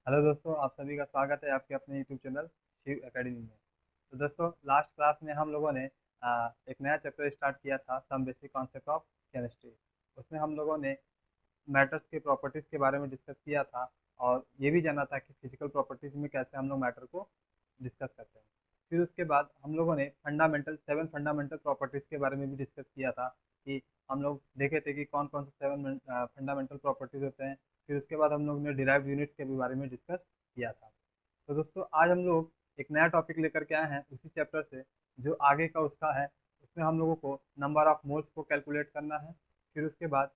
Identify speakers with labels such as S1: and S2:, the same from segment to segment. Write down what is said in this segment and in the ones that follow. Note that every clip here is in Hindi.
S1: हेलो दोस्तों, आप सभी का स्वागत है आपके अपने यूट्यूब चैनल शिव एकेडमी में। तो दोस्तों, लास्ट क्लास में हम लोगों ने एक नया चैप्टर स्टार्ट किया था, some basic concept of chemistry. उसमें हम लोगों ने मैटर्स के प्रॉपर्टीज़ के बारे में डिस्कस किया था और ये भी जाना था कि फिजिकल प्रॉपर्टीज़ में कैसे हम लोग मैटर को डिस्कस करते हैं। फिर उसके बाद हम लोगों ने सेवन फंडामेंटल प्रॉपर्टीज़ के बारे में भी डिस्कस किया था कि हम लोग देखे थे कि कौन कौन से सेवन फंडामेंटल प्रॉपर्टीज़ होते हैं। फिर उसके बाद हम लोग ने डिराइव्ड यूनिट्स के भी बारे में डिस्कस किया था। तो दोस्तों, आज हम लोग एक नया टॉपिक लेकर के आए हैं उसी चैप्टर से, जो आगे का उसका है। उसमें हम लोगों को नंबर ऑफ मोल्स को कैलकुलेट करना है। फिर उसके बाद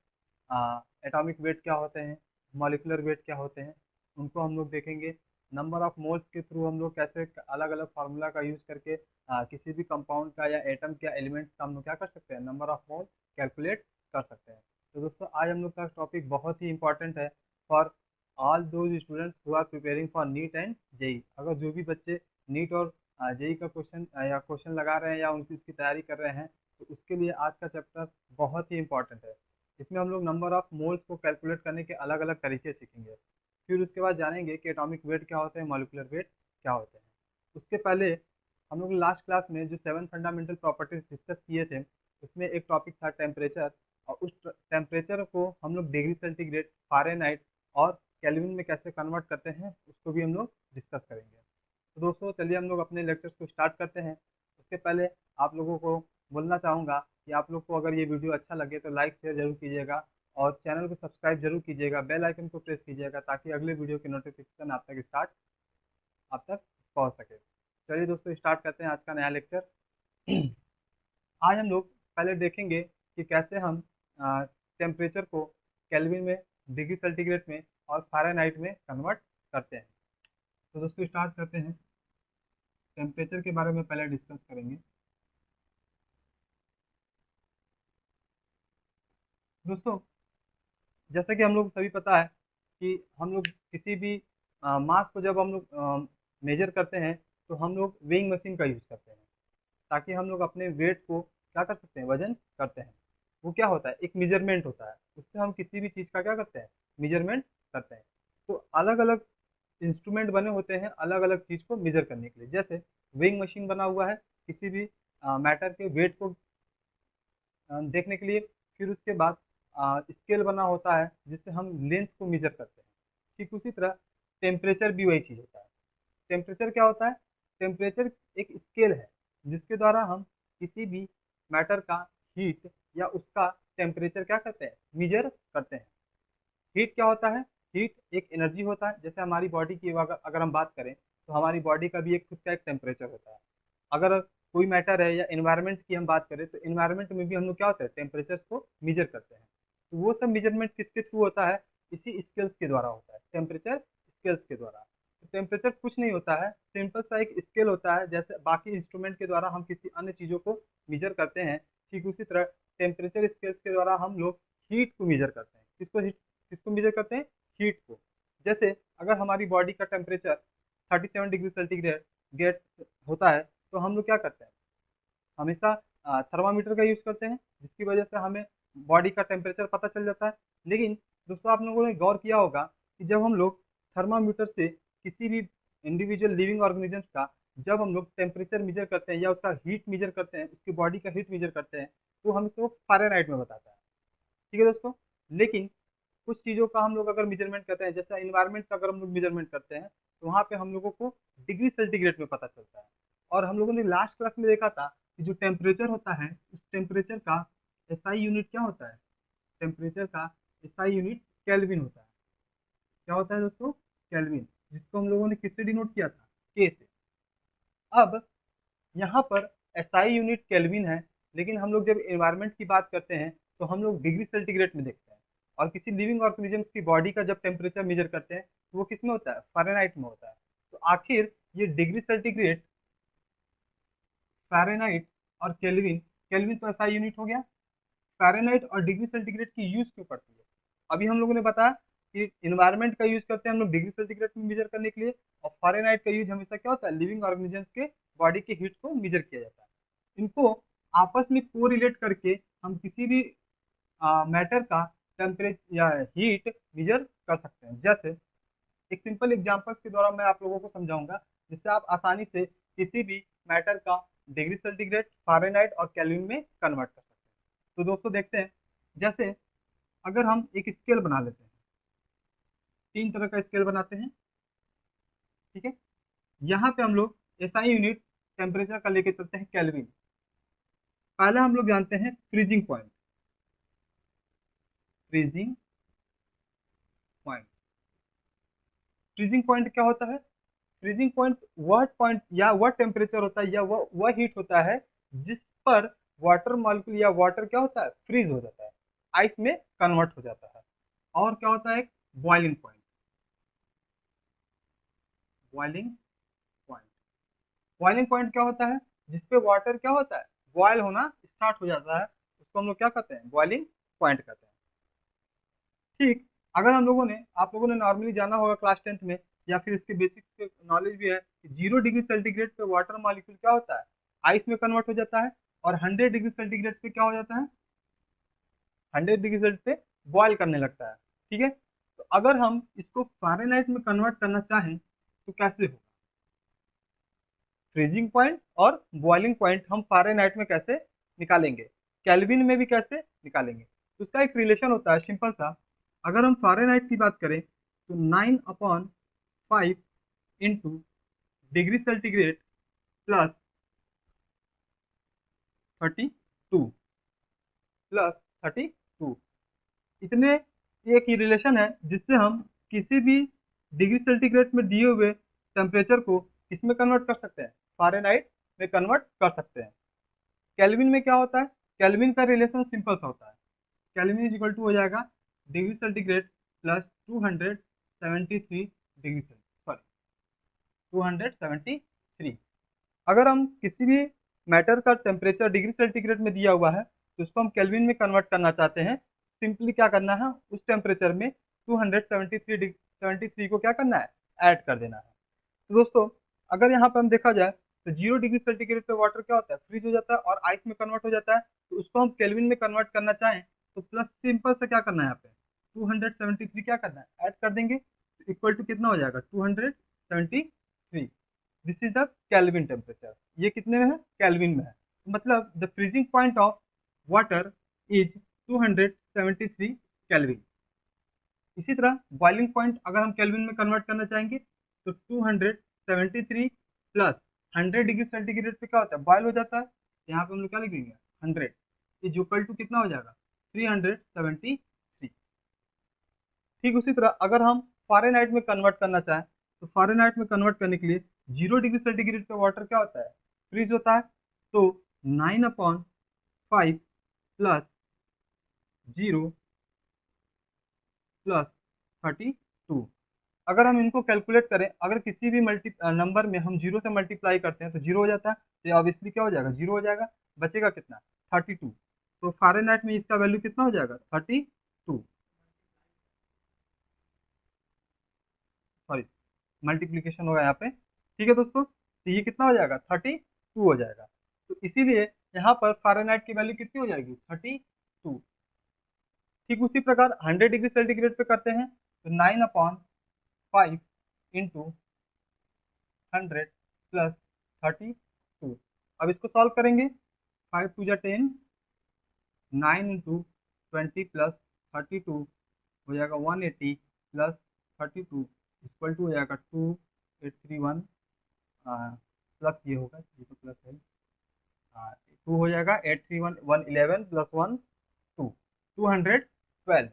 S1: एटॉमिक वेट क्या होते हैं, मॉलिक्यूलर वेट क्या होते हैं, उनको हम लोग देखेंगे। नंबर ऑफ मोल्स के थ्रू हम लोग कैसे अलग अलग फार्मूला का यूज करके किसी भी कंपाउंड का या एटम का एलिमेंट का हम लोग क्या कर सकते हैं, नंबर ऑफ मोल कैलकुलेट कर सकते हैं। तो दोस्तों, आज हम लोग का टॉपिक बहुत ही इंपॉर्टेंट है for all those students who are preparing for NEET and JEE. अगर जो भी बच्चे नीट और जेई का क्वेश्चन लगा रहे हैं या उनकी उसकी तैयारी कर रहे हैं, तो उसके लिए आज का चैप्टर बहुत ही इंपॉर्टेंट है। इसमें हम लोग नंबर ऑफ मोल्स को कैलकुलेट करने के अलग अलग तरीके सीखेंगे। फिर उसके बाद जानेंगे कि एटॉमिक वेट क्या होते हैं, मॉलिक्यूलर वेट क्या होते हैं। उसके पहले हम लोग लास्ट क्लास में जो सेवन फंडामेंटल प्रॉपर्टीज डिस्कस किए थे, उसमें एक टॉपिक था टेम्परेचर। और उस टेम्परेचर को हम लोग डिग्री सेंटीग्रेड, फ़ारेनहाइट और केल्विन में कैसे कन्वर्ट करते हैं, उसको भी हम लोग डिस्कस करेंगे। तो दोस्तों, चलिए हम लोग अपने लेक्चर्स को स्टार्ट करते हैं। उसके पहले आप लोगों को बोलना चाहूँगा कि आप लोग को अगर ये वीडियो अच्छा लगे तो लाइक शेयर जरूर कीजिएगा और चैनल को सब्सक्राइब जरूर कीजिएगा, बेल आइकन को प्रेस कीजिएगा ताकि अगले वीडियो की नोटिफिकेशन आप तक पहुँच सके। चलिए दोस्तों, स्टार्ट करते हैं आज का नया लेक्चर। आज हम लोग पहले देखेंगे कि कैसे हम टेम्परेचर को केल्विन में, डिग्री सेंटीग्रेड में और फ़ारेनहाइट में कन्वर्ट करते हैं। तो दोस्तों, स्टार्ट करते हैं। टेम्परेचर के बारे में पहले डिस्कस करेंगे। दोस्तों, जैसा कि हम लोग सभी पता है कि हम लोग किसी भी मास को जब हम लोग मेजर करते हैं, तो हम लोग वेइंग मशीन का यूज़ करते हैं ताकि हम लोग अपने वेट को क्या कर सकते हैं, वजन करते हैं। वो क्या होता है, एक मेजरमेंट होता है, उससे हम किसी भी चीज़ का क्या करते हैं, मेजरमेंट करते हैं। तो अलग अलग इंस्ट्रूमेंट बने होते हैं अलग अलग चीज़ को मेजर करने के लिए। जैसे वेइंग मशीन बना हुआ है किसी भी मैटर के वेट को देखने के लिए। फिर उसके बाद स्केल बना होता है जिससे हम लेंथ को मेजर करते हैं। ठीक उसी तरह टेम्परेचर भी वही चीज़ होता है। टेम्परेचर क्या होता है, टेम्परेचर एक स्केल है जिसके द्वारा हम किसी भी मैटर का हीट या उसका टेम्परेचर क्या करते हैं, मेजर करते हैं। हीट क्या होता है, हीट एक एनर्जी होता है। जैसे हमारी बॉडी की अगर हम बात करें, तो हमारी बॉडी का भी एक खुद का एक टेम्परेचर होता है। अगर कोई मैटर है या इन्वायरमेंट की हम बात करें, तो इन्वायरमेंट में भी हम लोग क्या होता है, टेम्परेचर को मेजर करते हैं। तो वो सब मेजरमेंट किसके थ्रू होता है, इसी स्केल्स के द्वारा होता है, टेम्परेचर स्केल्स के द्वारा। तो टेम्परेचर कुछ नहीं होता है, सिंपल सा एक स्केल होता है। जैसे बाकी इंस्ट्रूमेंट के द्वारा हम किसी अन्य चीज़ों को मेजर करते हैं, ठीक उसी तरह टेम्परेचर स्केल्स के द्वारा हम लोग हीट को मेजर करते हैं। किसको मेजर करते हैं, हीट को। जैसे अगर हमारी बॉडी का टेम्परेचर 37 डिग्री सेंटीग्रेड गेट होता है, तो हम लोग क्या करते हैं, हमेशा थर्मामीटर का यूज़ करते हैं, जिसकी वजह से हमें बॉडी का टेम्परेचर पता चल जाता है। लेकिन दोस्तों, आप लोगों ने गौर किया होगा कि जब हम लोग थर्मामीटर से किसी भी इंडिविजुअल लिविंग ऑर्गेनिजम्स का जब हम लोग टेम्परेचर मेजर करते हैं या उसका हीट मेजर करते हैं, उसकी बॉडी का हीट मेजर करते हैं, तो हम इसको फ़ारेनहाइट में बताता है। ठीक है दोस्तों। लेकिन कुछ चीज़ों का हम लोग अगर मेजरमेंट करते हैं, जैसे इन्वायरमेंट का अगर हम लोग मेजरमेंट करते हैं, तो वहाँ पे हम लोगों को डिग्री सेंटीग्रेड में पता चलता है। और हम लोगों ने लास्ट क्लास में देखा था कि जो टेम्परेचर होता है, उस टेम्परेचर का एसआई यूनिट क्या होता है, टेम्परेचर का एसआई यूनिट केल्विन होता है। क्या होता है दोस्तों, केल्विन, जिसको हम लोगों ने किससे डिनोट किया था, के से। अब यहाँ पर एसआई यूनिट केल्विन है, लेकिन हम लोग जब एनवायरनमेंट की बात करते हैं, तो हम लोग डिग्री सेंटीग्रेड में देखते हैं। और किसी लिविंग ऑर्गेनिजम्स की बॉडी का जब टेम्परेचर मेजर करते हैं, तो वो किस में होता है, फ़ारेनहाइट में होता है। तो आखिर ये डिग्री सेंटीग्रेड, फ़ारेनहाइट और केल्विन, केल्विन तो एसआई यूनिट हो गया, फ़ारेनहाइट और डिग्री सेंटीग्रेड की यूज क्यों पड़ती है। अभी हम लोगों ने बताया कि इन्वायरमेंट का यूज करते हैं हम लोग डिग्री सेंटीग्रेड में मेजर करने के लिए, और फ़ारेनहाइट का यूज हमेशा क्या होता है, लिविंग ऑर्गेनिजम्स के बॉडी के हीट को मेजर किया जाता है। इनको आपस में कोरिलेट करके हम किसी भी मैटर का टेम्परेचर या हीट मेजर कर सकते हैं। जैसे एक सिंपल एग्जांपल्स के द्वारा मैं आप लोगों को समझाऊंगा, जिससे आप आसानी से किसी भी मैटर का डिग्री सेंटीग्रेड, फ़ारेनहाइट और केल्विन में कन्वर्ट कर सकते हैं। तो दोस्तों देखते हैं, जैसे अगर हम एक स्केल बना लेते हैं, 3 तरह का स्केल बनाते हैं, ठीक है। यहाँ पे हम लोग एसआई यूनिट टेम्परेचर का लेके चलते हैं केल्विन। पहले हम लोग जानते हैं freezing point. Freezing point, freezing point क्या होता है? फ्रीजिंग पॉइंट या वह टेम्परेचर होता है या वह हीट होता है जिस पर वाटर मॉलिक्यूल या वाटर क्या होता है, फ्रीज हो जाता है, आइस में कन्वर्ट हो जाता है। और क्या होता है? Boiling point. Boiling point, boiling point क्या होता है? जिसपे वाटर क्या होता है, बॉयल होना स्टार्ट हो जाता है, उसको हम लोग क्या कहते हैं, बॉइलिंग पॉइंट कहते हैं। ठीक, अगर आप लोगों ने नॉर्मली जाना होगा क्लास 10th में, या फिर इसके बेसिक नॉलेज भी है कि 0 डिग्री सेंटीग्रेड पे वाटर मॉलिक्यूल क्या होता है, आइस में कन्वर्ट हो जाता है, और 100 डिग्री सेंटीग्रेड पे क्या हो जाता है, 100 डिग्री सेल्सियस पे बॉयल करने लगता है। ठीक है, तो अगर हम इसको फ़ारेनहाइट में कन्वर्ट करना चाहें तो कैसे होगा? फ्रीजिंग पॉइंट और बॉइलिंग पॉइंट हम फ़ारेनहाइट में कैसे निकालेंगे, केल्विन में भी कैसे निकालेंगे? तो उसका एक रिलेशन होता है सिंपल सा। अगर हम फ़ारेनहाइट की बात करें तो 9/5 into degree centigrade plus 32 plus 32, इतने एक ही रिलेशन है जिससे हम किसी भी डिग्री सेंटीग्रेड में दिए हुए टेम्परेचर को किसमें कन्वर्ट कर सकते हैं, फ़ारेनहाइट में कन्वर्ट कर सकते हैं। केल्विन में क्या होता है? केल्विन का रिलेशन सिंपल सा होता है, केल्विन इज इक्वल टू हो जाएगा degree centigrade plus 273 degree Celsius, sorry 273। अगर हम किसी भी मैटर का टेम्परेचर डिग्री सेंटीग्रेड में दिया हुआ है तो उसको हम केल्विन में कन्वर्ट करना चाहते हैं, सिंपली क्या करना है, उस टेम्परेचर में 273 को क्या करना है, ऐड कर देना है। तो दोस्तों अगर यहाँ पे हम देखा जाए तो 0 डिग्री सेंटीग्रेड पे वाटर क्या होता है, फ्रीज हो जाता है और आइस में कन्वर्ट हो जाता है। तो उसको हम केल्विन में कन्वर्ट करना चाहें तो प्लस सिंपल से क्या करना है, यहाँ पे 273 क्या करना है, ऐड कर देंगे, इक्वल टू कितना हो जाएगा, 273। This is the kelvin temperature. ये कितने में है, केल्विन में है। मतलब the freezing point of water is 273 kelvin. इसी तरह बॉइलिंग पॉइंट अगर हम केल्विन में कन्वर्ट करना चाहेंगे तो 273 प्लस 100 डिग्री सेंटीग्रेड पे क्या होता है, बॉयल हो जाता है, यहाँ पे हम लोग क्या लिखेंगे, 100 इज इक्वल टू कितना हो जाएगा, 373। ठीक उसी तरह अगर हम फ़ारेनहाइट में कन्वर्ट करना चाहें तो फ़ारेनहाइट में कन्वर्ट करने के लिए 0 डिग्री सेंटीग्रेड पे वाटर क्या होता है, फ्रीज होता है। तो 9/5 प्लस 0 प्लस 32, अगर हम इनको कैलकुलेट करें, अगर किसी भी नंबर में हम 0 से मल्टीप्लाई करते हैं तो 0 हो जाता है, तो ऑब्वियसली क्या हो जाएगा, 0 हो जाएगा, बचेगा कितना, 32। तो फ़ारेनहाइट में इसका वैल्यू कितना हो जाएगा, 32, सॉरी मल्टीप्लीकेशन होगा यहाँ पे। ठीक है दोस्तों, तो ये कितना हो जाएगा, 32 हो जाएगा। तो इसीलिए यहाँ पर फ़ारेनहाइट की वैल्यू कितनी हो जाएगी, 32। ठीक उसी प्रकार 100 डिग्री सेंटीग्रेड पे करते हैं तो 9/5 इंटू 100 प्लस 32। अब इसको सॉल्व करेंगे, 5 टू जा 10, 9 इंटू 20 प्लस 32 हो जाएगा 180 प्लस 32 इक्वल टू हो जाएगा 2831, प्लस ये होगा, ये तो प्लस है, 2 हो जाएगा 831, 111 प्लस 1 2, 212।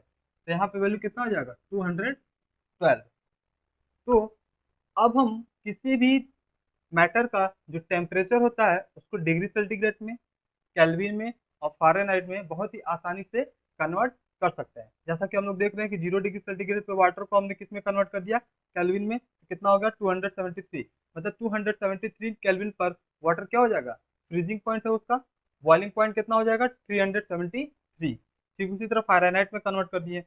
S1: तो यहाँ पे वैल्यू कितना हो जाएगा, 212। तो अब हम किसी भी मैटर का जो टेम्परेचर होता है उसको डिग्री सेंटीग्रेड में, केल्विन में और फ़ारेनहाइट में बहुत ही आसानी से कन्वर्ट कर सकते हैं। जैसा कि हम लोग देख रहे हैं कि 0 डिग्री सेंटीग्रेड पे वाटर को हमने किस में कन्वर्ट कर दिया, केल्विन में, तो कितना होगा, 273। मतलब 273 केल्विन पर वाटर क्या हो जाएगा, फ्रीजिंग पॉइंट है उसका, बॉइलिंग पॉइंट कितना हो जाएगा, 373। ठीक उसी तरह फ़ारेनहाइट में कन्वर्ट कर दिए।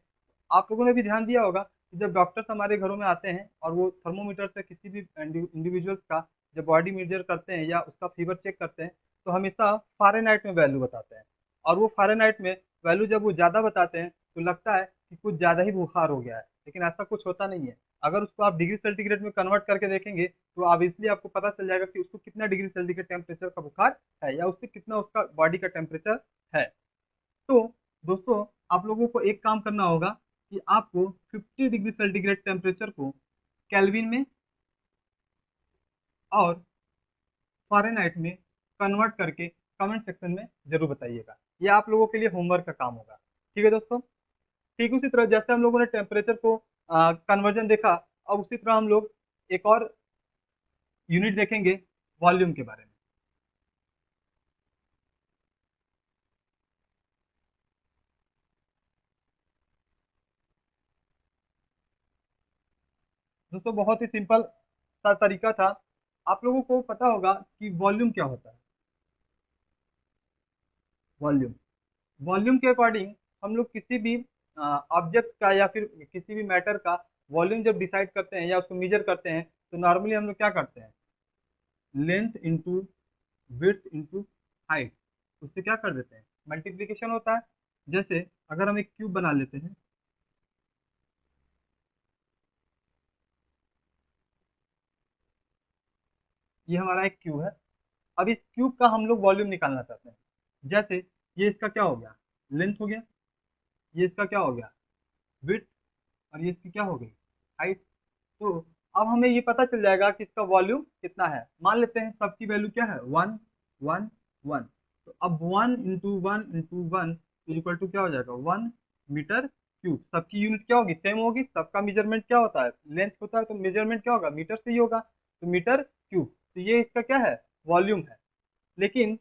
S1: आप लोगों ने भी ध्यान दिया होगा कि जब डॉक्टर्स हमारे घरों में आते हैं और वो थर्मोमीटर से किसी भी इंडिविजुअल्स का जब बॉडी मेजर करते हैं या उसका फीवर चेक करते हैं तो हमेशा फ़ारेनहाइट में वैल्यू बताते हैं। और वो फ़ारेनहाइट में वैल्यू जब वो ज़्यादा बताते हैं तो लगता है कि कुछ ज़्यादा ही बुखार हो गया है, लेकिन ऐसा कुछ होता नहीं है। अगर उसको आप डिग्री सेंटीग्रेड में कन्वर्ट करके देखेंगे तो ऑब्वियसली आपको पता चल जाएगा कि उसको कितना डिग्री सेंटीग्रेड टेम्परेचर का बुखार है, या उससे कितना उसका बॉडी का टेम्परेचर है। तो दोस्तों, आप लोगों को एक काम करना होगा कि आपको 50 डिग्री सेंटीग्रेड टेम्परेचर को केल्विन में और फ़ारेनहाइट में कन्वर्ट करके कमेंट सेक्शन में जरूर बताइएगा। ये आप लोगों के लिए होमवर्क का काम होगा। ठीक है दोस्तों। ठीक उसी तरह जैसे हम लोगों ने टेम्परेचर को कन्वर्जन देखा, अब उसी तरह हम लोग एक और यूनिट देखेंगे वॉल्यूम के बारे में। दोस्तों, बहुत ही सिंपल सा तरीका था। आप लोगों को पता होगा कि वॉल्यूम क्या होता है। वॉल्यूम वॉल्यूम के अकॉर्डिंग हम लोग किसी भी ऑब्जेक्ट का या फिर किसी भी मैटर का वॉल्यूम जब डिसाइड करते हैं या उसको मेजर करते हैं, तो नॉर्मली हम लोग क्या करते हैं, length into width into height, उससे क्या कर देते हैं, मल्टीप्लिकेशन होता है। जैसे अगर हम एक क्यूब बना लेते हैं, ये हमारा एक क्यूब है। अब इस क्यूब का हम लोग वॉल्यूम निकालना चाहते हैं। जैसे ये इसका क्या हो गया, लेंथ हो गया, ये इसका क्या हो गया, विड्थ, और ये इसकी क्या हो गई, हाइट। तो अब हमें ये पता चल जाएगा कि इसका वॉल्यूम कितना है। मान लेते हैं सबकी वैल्यू क्या है, 1 1 1। तो अब 1 × 1 × 1 इक्वल टू क्या हो जाएगा, 1 मीटर क्यूब। सबकी यूनिट क्या होगी, सेम होगी। सबका मेजरमेंट क्या होता है, लेंथ होता है, तो मेजरमेंट क्या होगा, मीटर से ही होगा, तो मीटर क्यूब। तो ये इसका क्या है, वॉल्यूम है। लेकिन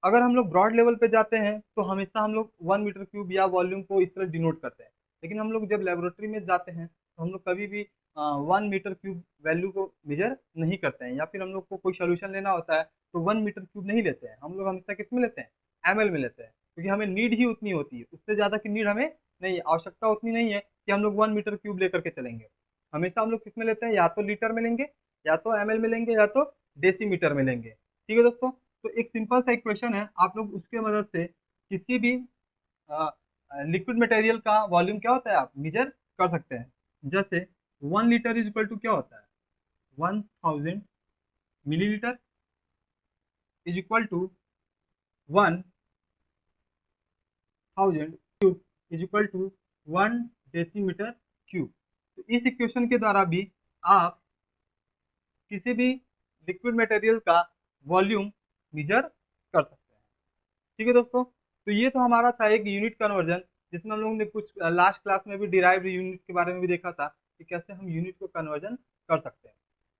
S1: अगर हम लोग ब्रॉड लेवल पे जाते हैं तो हमेशा हम लोग 1 मीटर क्यूब या वॉल्यूम को इस तरह डिनोट करते हैं। लेकिन हम लोग जब लेबोरेटरी में जाते हैं तो हम लोग कभी भी 1 मीटर क्यूब वैल्यू को मेजर नहीं करते हैं, या फिर हम लोग को कोई सोल्यूशन लेना होता है तो 1 मीटर क्यूब नहीं लेते हैं। हम लोग हमेशा किस में लेते हैं, एमएल में लेते हैं, क्योंकि हमें नीड ही उतनी होती है, उससे ज़्यादा की नीड हमें नहीं है, आवश्यकता उतनी नहीं है कि हम लोग 1 मीटर क्यूब लेकर के चलेंगे। हमेशा हम लोग किस में लेते हैं, या तो लीटर में लेंगे, या तो एमएल में लेंगे, या तो डेसीमीटर में लेंगे। ठीक है दोस्तों। तो एक सिंपल सा इक्वेशन है, आप लोग उसके मदद से किसी भी लिक्विड मटेरियल का वॉल्यूम क्या होता है आप मेजर कर सकते हैं। जैसे 1 लीटर इज इक्वल टू क्या होता है, 1000 millilitre is equal to 1000 is equal to 1 decimetre cube. तो इस इक्वेशन के द्वारा भी आप किसी भी लिक्विड मटेरियल का वॉल्यूम मेजर कर सकते हैं। ठीक है दोस्तों। तो ये तो हमारा था एक यूनिट कन्वर्जन, जिसमें हम लोगों ने कुछ लास्ट क्लास में भी डिराइव्ड यूनिट के बारे में भी देखा था कि कैसे हम यूनिट को कन्वर्जन कर सकते हैं।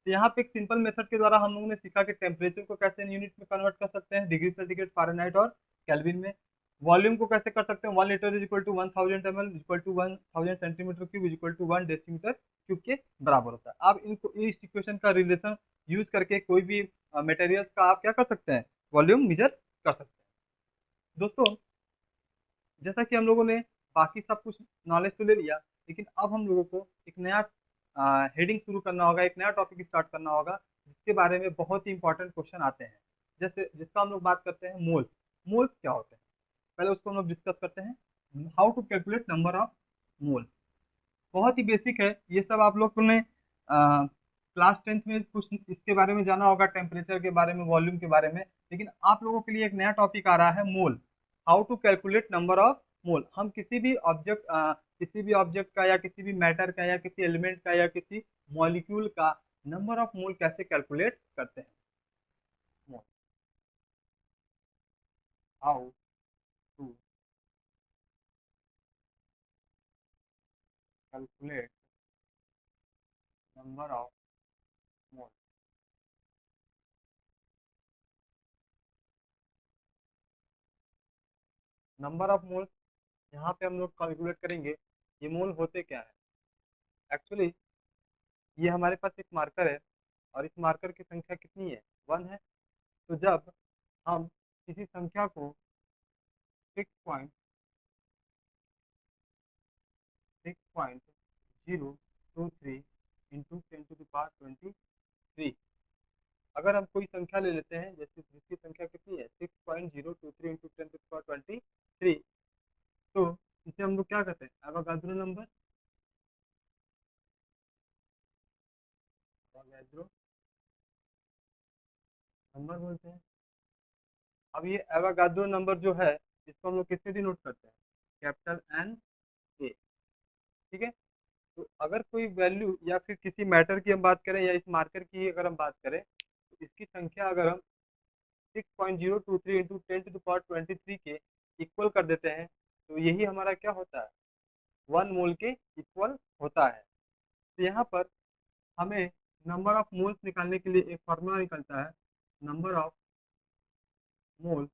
S1: तो यहाँ पे एक सिंपल मेथड के द्वारा हम लोगों ने सीखा कि टेम्परेचर को कैसे यूनिट में कन्वर्ट कर सकते हैं, डिग्री सेंटीग्रेड, फ़ारेनहाइट और केल्विन में। वॉल्यूम को कैसे कर सकते हैं, 1 litre is equal to 1000 ml is equal to 1000 centimetre cube is equal to 1 decimetre cube के बराबर होता है। आप इनको इस इक्वेशन का रिलेशन यूज करके कोई भी मटेरियल्स का आप क्या कर सकते हैं, वॉल्यूम मेजर कर सकते हैं। दोस्तों, जैसा कि हम लोगों ने बाकी सब कुछ नॉलेज तो ले लिया, लेकिन अब हम लोगों को एक नया हेडिंग शुरू करना होगा, एक नया टॉपिक स्टार्ट करना होगा, जिसके बारे में बहुत ही इंपॉर्टेंट क्वेश्चन आते हैं। जैसे जिसका हम लोग बात करते हैं मोल्स। मोल्स क्या होते हैं, पहले उसको हम लोग डिस्कस करते हैं। How to calculate number of moles. बहुत ही बेसिक है ये सब, आप लोग ने क्लास 10th में कुछ इसके बारे में जाना होगा, टेम्परेचर के बारे में, वॉल्यूम के बारे में। लेकिन आप लोगों के लिए एक नया टॉपिक आ रहा है, mole. How to calculate number of mole. हम किसी भी ऑब्जेक्ट का या किसी भी मैटर का या किसी एलिमेंट का या किसी मॉलिक्यूल का नंबर ऑफ मोल कैसे कैलकुलेट करते हैं। How to calculate number of mole. Number of mole यहाँ पे हम लोग कैलकुलेट करेंगे। ये मोल होते क्या है, एक्चुअली ये हमारे पास एक मार्कर है, और इस मार्कर की संख्या कितनी है, 1 है। तो जब हम किसी संख्या को 6.023 इंटू 10⁻23, अगर हम कोई संख्या ले लेते हैं, जैसे जिसकी संख्या कितनी है, 6.023 इंटू 10⁻23, तो इसे हम लोग क्या कहते हैं, एवोगाद्रो नंबर, एवोगाद्रो नंबर बोलते हैं। अब ये एवोगाद्रो नंबर जो है, इसको हम लोग किससे डिनोट करते हैं, कैपिटल एन ए। ठीक है। तो अगर कोई वैल्यू या फिर किसी मैटर की हम बात करें या इस मार्कर की अगर हम बात करें, तो इसकी संख्या अगर हम 6.023 इंटू 10 to the power 23 के इक्वल कर देते हैं, तो यही हमारा क्या होता है, 1 मोल के इक्वल होता है। तो यहाँ पर हमें नंबर ऑफ मोल्स निकालने के लिए एक फॉर्मूला निकलता है, number of mole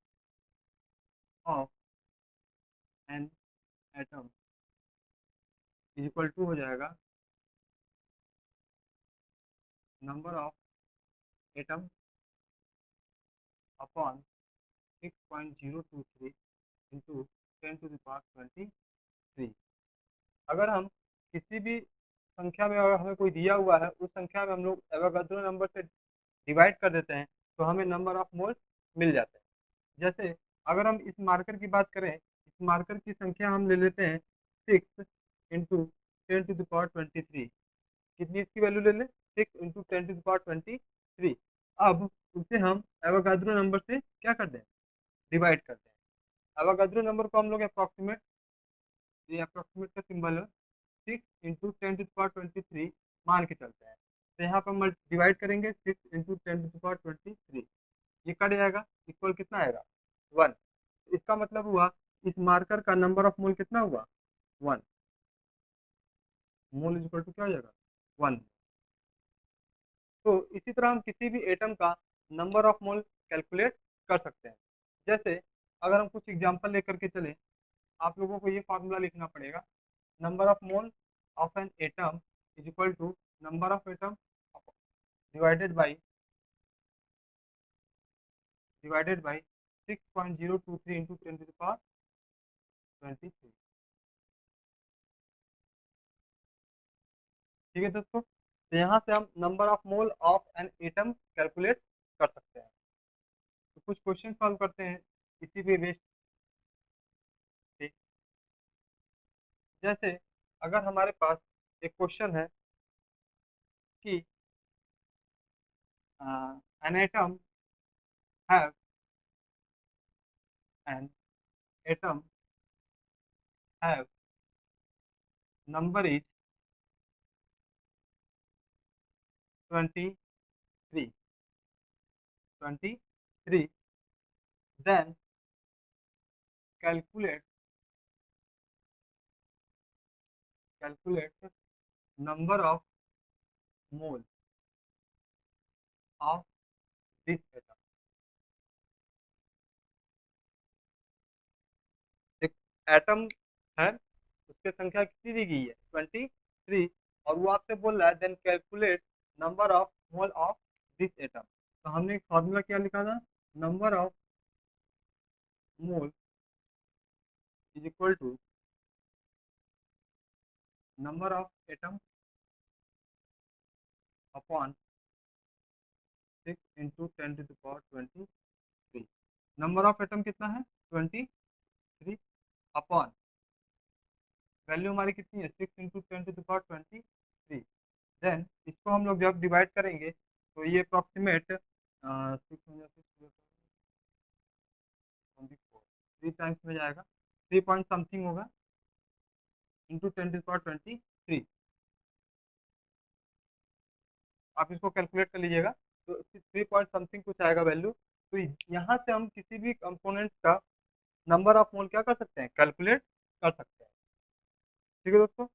S1: of an atom is equal to हो जाएगा number of atom upon 6.023 into 10 to the power 23। अगर हम किसी भी संख्या में अगर हमें कोई दिया हुआ है, उस संख्या में हम लोग एवोगाद्रो नंबर से डिवाइड कर देते हैं, तो हमें नंबर ऑफ मोल्स मिल जाते हैं। जैसे अगर हम इस मार्कर की बात करें, इस मार्कर की संख्या हम ले लेते हैं 6 इंटू 10 to the power 23। कितनी इसकी वैल्यू ले लें, 6 इंटू 10 to the power 23। अब उसे हम एवोगाद्रो नंबर से क्या कर दें, डिवाइड कर दें। एवोगाद्रो नंबर को हम लोग अप्रॉक्सीमेट, ये अप्रॉक्सीमेट का सिंबल है, 6 इंटू 10 to the power 23 मान के चलते हैं। तो यहाँ पर हम डिवाइड करेंगे 6 इंटू 10 to the power 23, ये कट जाएगा, इक्वल कितना आएगा, 1। इसका मतलब हुआ इस मार्कर का नंबर ऑफ मोल कितना हुआ, 1। मोल इक्वल टू क्या हो जाएगा, 1। तो इसी तरह हम किसी भी एटम का नंबर ऑफ मोल कैलकुलेट कर सकते हैं। जैसे अगर हम कुछ एग्जांपल लेकर के चलें, आप लोगों को ये फार्मूला लिखना पड़ेगा, number of mole of an atom is equal to number of atom divided by 6.023 into 10 to the power 23। ठीक है दोस्तों, तो यहाँ से हम number of mole of an atom calculate कर सकते हैं। तो कुछ क्वेश्चन सॉल्व करते हैं इसी पे बेस्ड। जैसे अगर हमारे पास एक क्वेश्चन है कि an atom have an atom have number is 23 23, then calculate number of mole of this atom. एक एटम है, उसकी संख्या कितनी दी गई है, 23, और वो आपसे बोल रहा है then calculate number of mole of this atom. तो हमने एक फॉर्मूला क्या लिखा था, number of mole is equal to number of atom upon 6 into 10 to the power 23। Number of atom कितना है, 23, अपॉन वैल्यू हमारी कितनी है, 6 into 10 to the power 23। Then इसको हम लोग जब डिवाइड करेंगे, तो ये अप्रॉक्सीमेट 3 टाइम्स में जाएगा, 3 पॉइंट समथिंग होगा इंटू 10 to the power 23। आप इसको कैलकुलेट कर लीजिएगा, तो 3 पॉइंट समथिंग कुछ आएगा वैल्यू। तो यहाँ से हम किसी भी कंपोनेंट का नंबर ऑफ मोल क्या कर सकते हैं, कैलकुलेट कर सकते हैं। ठीक है दोस्तों,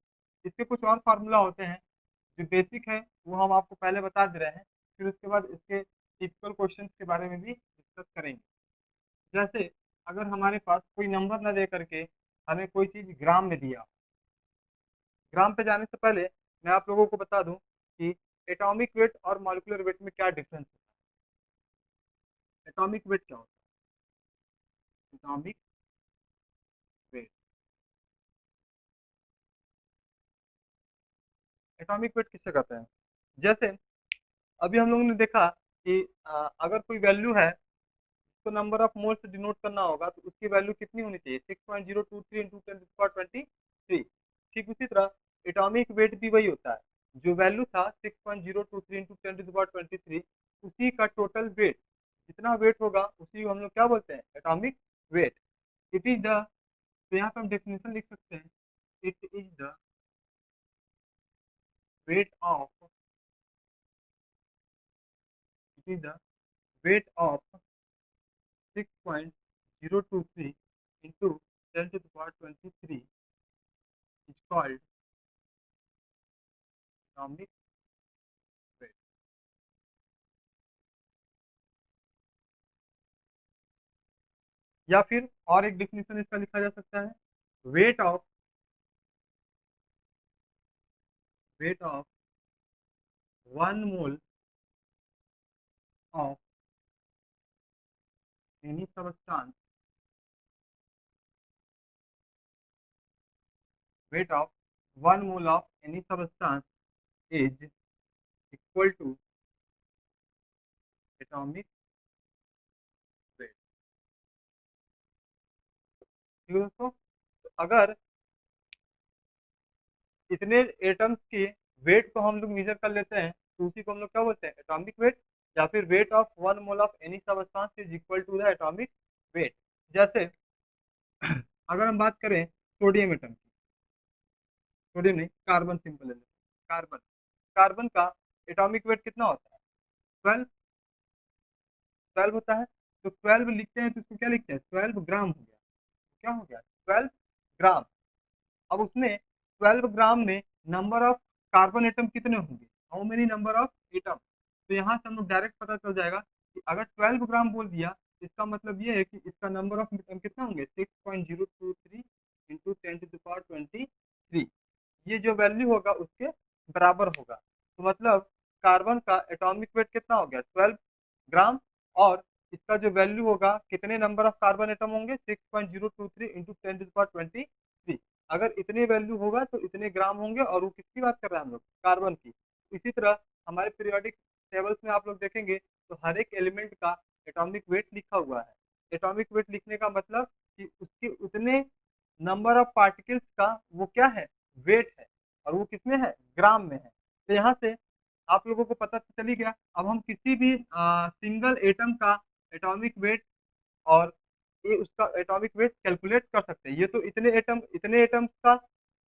S1: इसके कुछ और फार्मूला होते हैं जो बेसिक है, वो हम आपको पहले बता दे रहे हैं, फिर उसके बाद इसके टिपिकल क्वेश्चंस के बारे में भी डिस्कस करेंगे। जैसे अगर हमारे पास कोई नंबर न दे करके हमें कोई चीज़ ग्राम में दिया, ग्राम पे जाने से पहले मैं आप लोगों को बता दूं कि एटॉमिक वेट और मॉलिक्यूलर वेट में क्या डिफरेंस है। एटॉमिक वेट क्या होता है, एटॉमिक वेट, एटॉमिक वेट किससे कहते हैं, जैसे अभी हम लोगों ने देखा कि अगर कोई वैल्यू है उसको नंबर ऑफ मोल से डिनोट करना होगा तो उसकी वैल्यू कितनी होनी चाहिए, 6.023 इंटू 10⁻23। ठीक उसी तरह एटॉमिक वेट भी वही होता है, जो वैल्यू था 6.023 इंटू 10⁻23, उसी का टोटल वेट, जितना वेट होगा उसी को हम लोग क्या बोलते हैं, atomic weight. It is the, तो यहाँ पे हम डेफिनेशन लिख सकते हैं, it is the weight of, it is the weight of 6.023 into 10 to the power 23 is called atomic weight. या फिर और एक डिफिनेशन इसका लिखा जा सकता है, weight of, wait of 1 mole of any substance, weight of 1 mole of any substance is equal to atomic weight। ठीक है दोस्तों, तो अगर इतने एटम्स के वेट को हम लोग मेजर कर लेते हैं तो उसी को हम लोग क्या बोलते हैं, एटॉमिक वेट। या फिर weight of 1 mole of any substance is equal to the atomic weight. जैसे अगर हम बात करें सोडियम एटम की, सोडियम नहीं, कार्बन सिंपल ले लेते हैं, कार्बन, कार्बन का एटॉमिक वेट कितना होता है, 12, 12 होता है। तो 12 लिखते हैं तो इसको क्या लिखते हैं, 12 ग्राम हो गया, क्या हो गया, 12 ग्राम। अब उसमें 12 ग्राम में नंबर ऑफ कार्बन एटम कितने होंगे, how many number of atom. तो यहाँ से हम लोग डायरेक्ट पता चल जाएगा कि अगर 12 ग्राम बोल दिया, इसका मतलब ये है कि इसका नंबर ऑफ एटम कितना होंगे, 6.023 इंटू 10⁻23। ये जो वैल्यू होगा उसके बराबर होगा। तो मतलब कार्बन का एटॉमिक वेट कितना हो गया, 12 ग्राम, और इसका जो वैल्यू होगा, कितने नंबर ऑफ कार्बन एटम होंगे, 6.023 इंटू 10⁻23। अगर इतने वैल्यू होगा तो इतने ग्राम होंगे, और वो किसकी बात कर रहे हैं हम लोग, कार्बन की। इसी तरह हमारे पीरियोडिक टेबल्स में आप लोग देखेंगे तो हर एक एलिमेंट का एटॉमिक वेट लिखा हुआ है। एटॉमिक वेट लिखने का मतलब कि उसके उतने नंबर ऑफ पार्टिकल्स का वो क्या है, वेट है, और वो किसमें है, ग्राम में है। तो यहाँ से आप लोगों को पता तो चल ही गया। अब हम किसी भी सिंगल एटम का एटॉमिक वेट और ये उसका एटॉमिक वेट कैलकुलेट कर सकते हैं। ये तो इतने एटम्स का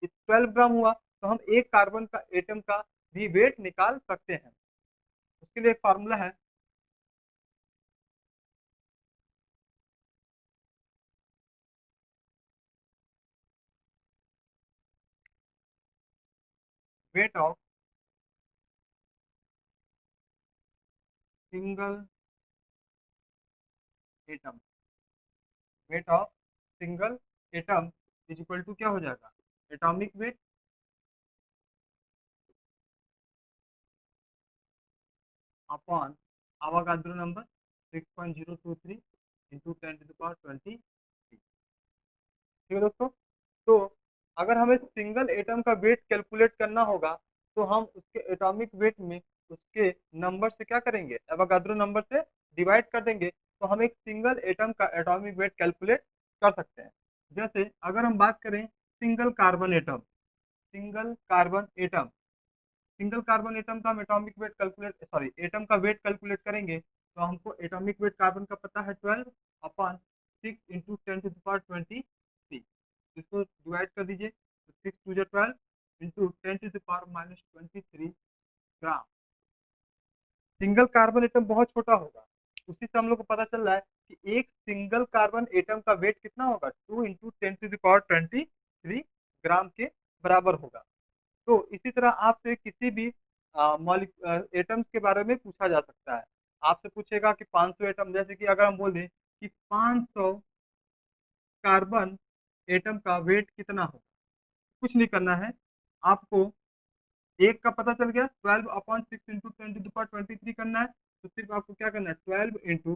S1: 12 ग्राम हुआ, तो हम एक कार्बन का एटम का भी वेट निकाल सकते हैं। उसके लिए एक फार्मूला है, weight of single atom, weight of single atom is equal to क्या हो जाएगा, atomic weight upon Avogadro number 6.023 into 10⁻23। ठीक है दोस्तों, तो अगर हमें सिंगल एटम का वेट कैलकुलेट करना होगा तो हम उसके एटॉमिक वेट में उसके नंबर से क्या करेंगे, एवोगाड्रो नंबर से डिवाइड कर देंगे, तो हम एक सिंगल एटम का एटॉमिक वेट कैलकुलेट कर सकते हैं। जैसे अगर हम बात करें single carbon atom, single carbon atom, single carbon atom का हम atomic weight calculate, sorry, atom का वेट कैलकुलेट करेंगे तो हमको एटॉमिक वेट कार्बन का पता है 12/6 इंटू 10⁻23। इसको डिवाइड कर दीजिए तो 6 2 12 इंटू 10⁻23 ग्राम। सिंगल कार्बन एटम बहुत छोटा होगा, उसी से हम लोग को पता चल रहा है कि एक सिंगल कार्बन एटम का वेट कितना होगा, 2 इंटू 10⁻23 ग्राम के बराबर होगा। तो इसी तरह आपसे किसी भी एटम्स के बारे में पूछा जा सकता है। आपसे पूछेगा कि 500 एटम, जैसे कि अगर हम बोल दें कि 500 कार्बन एटम का वेट कितना होगा, कुछ नहीं करना है आपको, एक का पता चल गया, 12/6 इंटू 10⁻23 करना है। तो सिर्फ आपको क्या करना है, 12 इंटू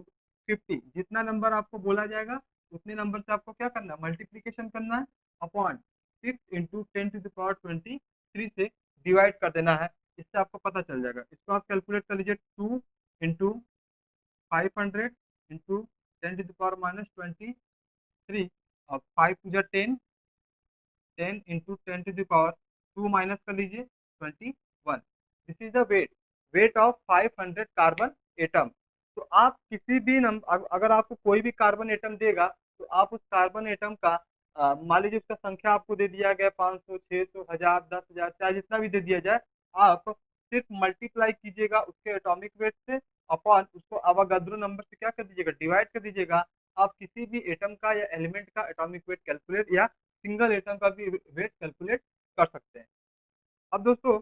S1: 50, जितना नंबर आपको बोला जाएगा उतने नंबर से आपको क्या करना है, मल्टीप्लीकेशन करना है, अपॉन 6 इंटू 10⁻23 से डिवाइड कर देना है। इससे आपको पता चल जाएगा। इसको आप कैलकुलेट कर लीजिए, 2 इंटू 500 इंटू 10⁻23 और 5 टू जा 10, 10 इंटू 10⁻2 माइनस कर लीजिए 21। This is the weight of 500 carbon atom. तो आप किसी भी नंबर, अगर आपको कोई भी कार्बन एटम देगा तो आप उस कार्बन एटम का मान लीजिए उसका संख्या आपको दे दिया गया 500, 600, 1000, 10,000, चाहे जितना भी दे दिया जाए, आप सिर्फ मल्टीप्लाई कीजिएगा उसके एटॉमिक वेट से, अपॉन उसको अवागाद्रो नंबर से क्या कर दीजिएगा, डिवाइड कर दीजिएगा। आप किसी भी एटम का या एलिमेंट का एटॉमिक वेट कैलकुलेट या सिंगल एटम का भी वेट कैलकुलेट कर सकते हैं। अब दोस्तों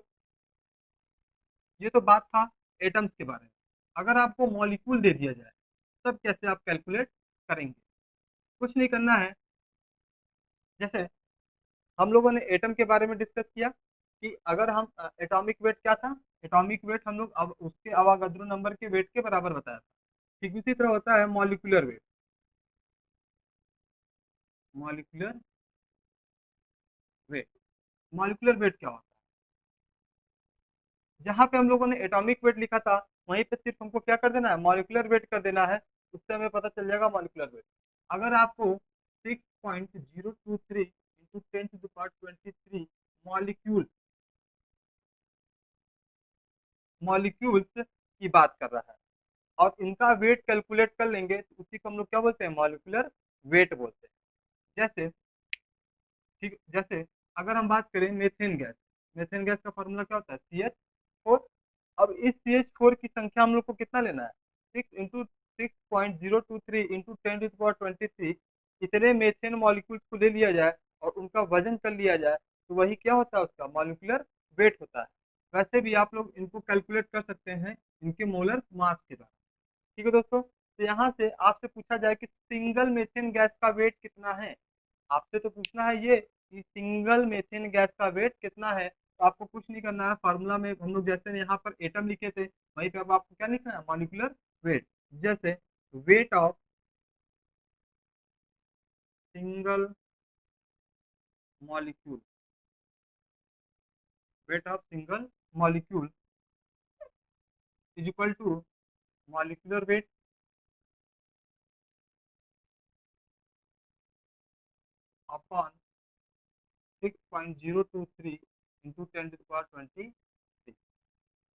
S1: ये तो बात था एटम्स के बारे में। अगर आपको मॉलिक्यूल दे दिया जाए तब कैसे आप कैलकुलेट करेंगे? कुछ नहीं करना है। जैसे हम लोगों ने एटम के बारे में डिस्कस किया कि अगर हम एटॉमिक वेट क्या था, एटॉमिक वेट हम लोग अब उसके अवागाद्रो नंबर के वेट के बराबर बताया था। ठीक उसी तरह होता है molecular weight. Molecular weight, molecular wait क्या होता है? जहां पे हम लोगों ने एटॉमिक वेट लिखा था वहीं पे सिर्फ हमको क्या कर देना है, मॉलिक्यूलर वेट कर देना है। उससे हमें पता चल जाएगा मॉलिक्यूलर वेट। अगर आपको 6.023 इंटू 10⁻23 मॉलिक्यूल्स मॉलिक्यूल्स की बात कर रहा है और इनका वेट कैलकुलेट कर लेंगे तो उसी को हम लोग क्या बोलते हैं, मॉलिक्यूलर वेट बोलते हैं। जैसे ठीक, जैसे अगर हम बात करें मेथेन गैस, मेथेन गैस का फॉर्मूला क्या होता है, CH4। अब इस CH4 की संख्या हम लोग को कितना लेना है, 6 × 6.023 इंटू 10⁻23। इतने मेथेन मॉलिक्यूल्स को ले लिया जाए और उनका वजन कर लिया जाए तो वही क्या होता है, उसका मॉलिक्यूलर वेट होता है। वैसे भी आप लोग इनको कैलकुलेट कर सकते हैं इनके मोलर मास के द्वारा। ठीक है दोस्तों, तो यहाँ से आपसे पूछा जाए कि सिंगल मेथेन गैस का वेट कितना है, आपसे तो पूछना है ये कि सिंगल मेथेन गैस का वेट कितना है। तो आपको कुछ नहीं करना है, फार्मूला में हम लोग जैसे यहाँ पर एटम लिखे थे वहीं पे अब आपको क्या लिखना है, मॉलिक्यूलर वेट। जैसे weight of single molecule, weight of single molecule is equal to molecular weight upon 6.023 into 10⁻23।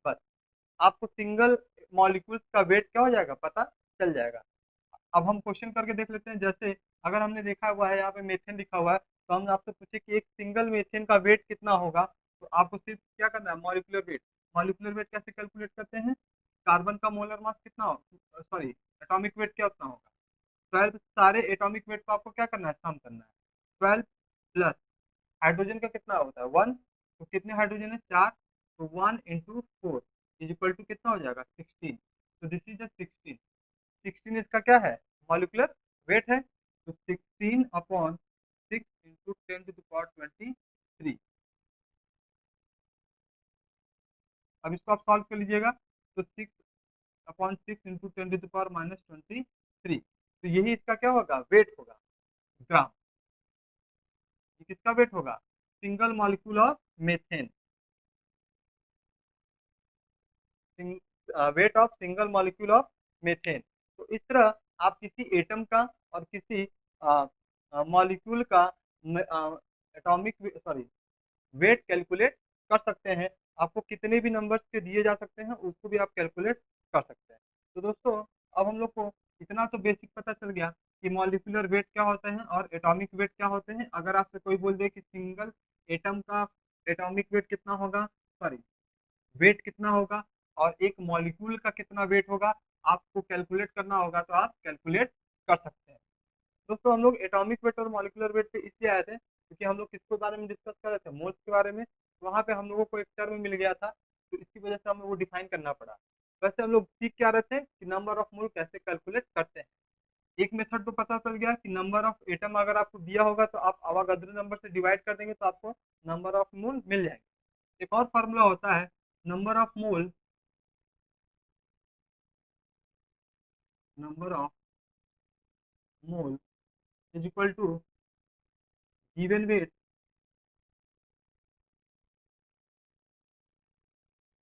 S1: बस आपको सिंगल मॉलिक्यूल्स का वेट क्या हो जाएगा, पता चल जाएगा। अब हम क्वेश्चन करके देख लेते हैं। जैसे अगर हमने देखा हुआ है यहाँ पे मेथेन लिखा हुआ है तो हम आपसे पूछे कि एक सिंगल मेथेन का वेट कितना होगा, तो आपको सिर्फ क्या करना है, मॉलिक्यूलर वेट। मॉलिक्यूलर वेट कैसे कैलकुलेट करते हैं, कार्बन का मोलर मास कितना हो, सॉरी एटॉमिक वेट क्या उतना होगा, 12। सारे एटॉमिक वेट को आपको क्या करना है, सम करना है। 12 प्लस हाइड्रोजन का कितना होता है, 1। तो कितने हाइड्रोजन है, 4। तो 1 × 4 इज इक्वल टू कितना हो जाएगा, 16। तो दिस इज द 16। 16 इसका क्या है, मॉलिक्यूलर वेट है। तो 16/6 इंटू 10⁻23। अब इसको आप सॉल्व कर लीजिएगा तो 6/6 इंटू 10⁻23। तो यही इसका क्या होगा, वेट होगा, ग्राम। ये किसका वेट होगा, single molecule of methane, wait of single molecule of methane. तो इस तरह आप किसी एटम का और किसी मॉलिक्यूल का एटॉमिक सॉरी वेट कैलकुलेट कर सकते हैं। आपको कितने भी नंबर्स के दिए जा सकते हैं उसको भी आप कैलकुलेट कर सकते हैं। तो दोस्तों अब हम लोग को इतना तो बेसिक पता चल गया कि मॉलिक्यूलर वेट क्या होते हैं और एटॉमिक वेट क्या होते हैं। अगर आपसे कोई बोल दे कि सिंगल एटम का एटॉमिक वेट कितना होगा, सॉरी वेट कितना होगा, और एक मॉलिक्यूल का कितना वेट होगा, आपको कैलकुलेट करना होगा तो आप कैलकुलेट कर सकते हैं। दोस्तों हम लोग एटॉमिक वेट और मॉलिक्यूलर वेट पे इसलिए आए थे क्योंकि हम लोग किसके बारे में डिस्कस कर रहे थे, मोल्स के बारे में। तो वहाँ पे हम लोगों को एक टर्म मिल गया था तो इसकी वजह से हमें वो डिफाइन करना पड़ा। वैसे हम लोग सीख क्या रहे थे कि नंबर ऑफ मोल कैसे कैलकुलेट करते हैं। एक मेथड तो पता चल गया कि नंबर ऑफ एटम अगर आपको दिया होगा तो आप अवागाद्रो नंबर से डिवाइड कर देंगे तो आपको नंबर ऑफ मोल मिल जाएंगे। एक और फार्मूला होता है number of mole, number of mole is equal to given weight